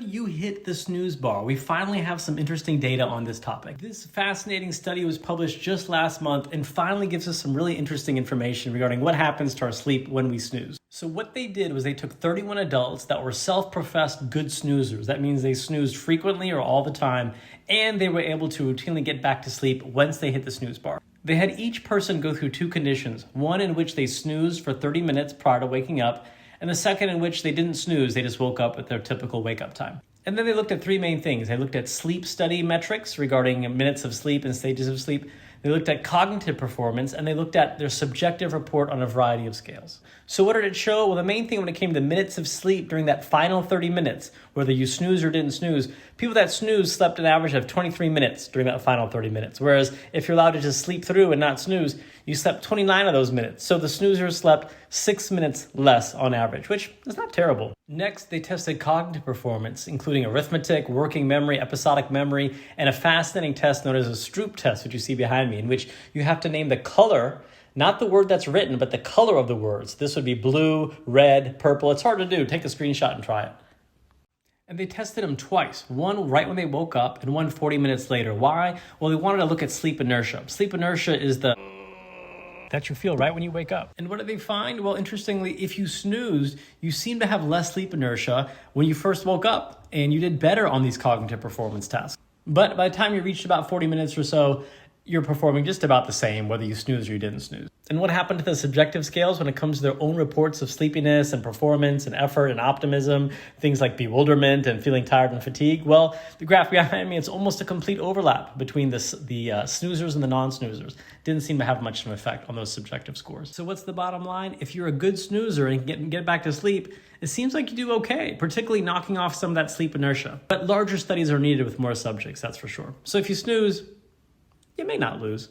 you hit the snooze bar? We finally have some interesting data on this topic. This fascinating study was published just last month and finally gives us some really interesting information regarding what happens to our sleep when we snooze. So what they did was they took 31 adults that were self-professed good snoozers. That means they snoozed frequently or all the time, and they were able to routinely get back to sleep once they hit the snooze bar. They had each person go through two conditions, one in which they snoozed for 30 minutes prior to waking up, and the second in which they didn't snooze, they just woke up at their typical wake-up time. And then they looked at three main things. They looked at sleep study metrics regarding minutes of sleep and stages of sleep. They looked at cognitive performance, and they looked at their subjective report on a variety of scales. So what did it show? Well, the main thing when it came to minutes of sleep during that final 30 minutes, whether you snooze or didn't snooze, people that snooze slept an average of 23 minutes during that final 30 minutes. Whereas if you're allowed to just sleep through and not snooze, you slept 29 of those minutes. So the snoozers slept 6 minutes less on average, which is not terrible. Next, they tested cognitive performance, including arithmetic, working memory, episodic memory, and a fascinating test known as a Stroop test, which you see behind me, in which you have to name the color, not the word that's written, but the color of the words. This would be blue, red, purple. It's hard to do. Take a screenshot and try it. And they tested them twice, one right when they woke up and one 40 minutes later. Why? Well, they wanted to look at sleep inertia. Sleep inertia is the that you feel right when you wake up. And what did they find? Well, interestingly, if you snoozed, you seem to have less sleep inertia when you first woke up, and you did better on these cognitive performance tests. But by the time you reached about 40 minutes or so, you're performing just about the same, whether you snooze or you didn't snooze. And what happened to the subjective scales when it comes to their own reports of sleepiness and performance and effort and optimism, things like bewilderment and feeling tired and fatigue? Well, the graph behind me, it's almost a complete overlap between the snoozers and the non-snoozers. Didn't seem to have much of an effect on those subjective scores. So what's the bottom line? If you're a good snoozer and get back to sleep, it seems like you do okay, particularly knocking off some of that sleep inertia. But larger studies are needed with more subjects, that's for sure. So if you snooze, you may not lose.